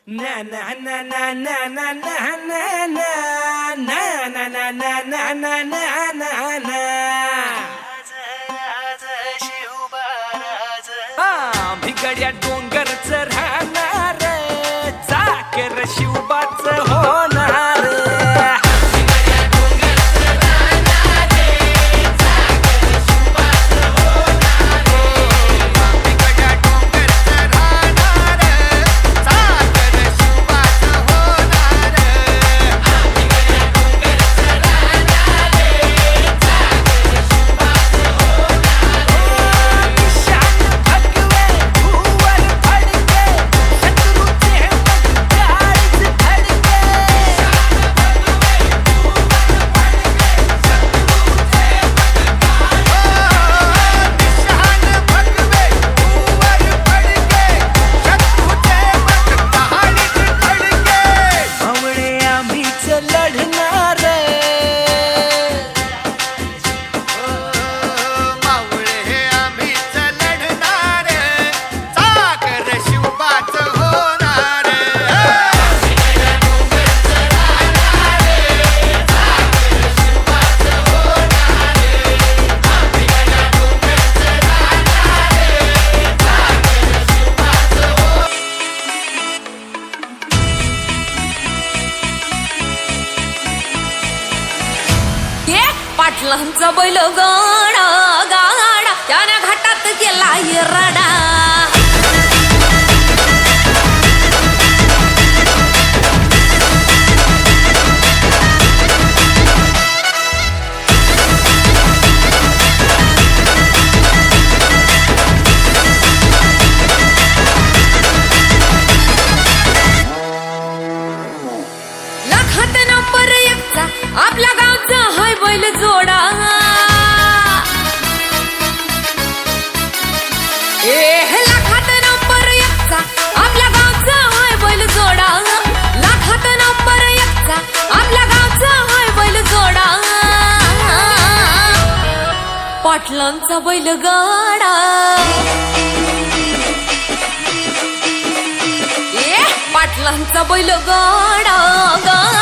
na na na na na na na na na na na na na na na na na भिगड्या डोंगरच राहणार चाकर शिवबाच होणार पाटलांचा बैल गाडा गाडा त्याने घाटात गेला रडा लाखात नंबर एकचा आपल्या गावचा हाय बैल जोडा लाखात नंबर एकचा आपल्या गावचा हाय बैल जोडा लाखात नंबर एकचा आपल्या गावचा हाय बैल जोडा पाटलांचा बैल गाडा पाटलांचा बैल गाडा गाडा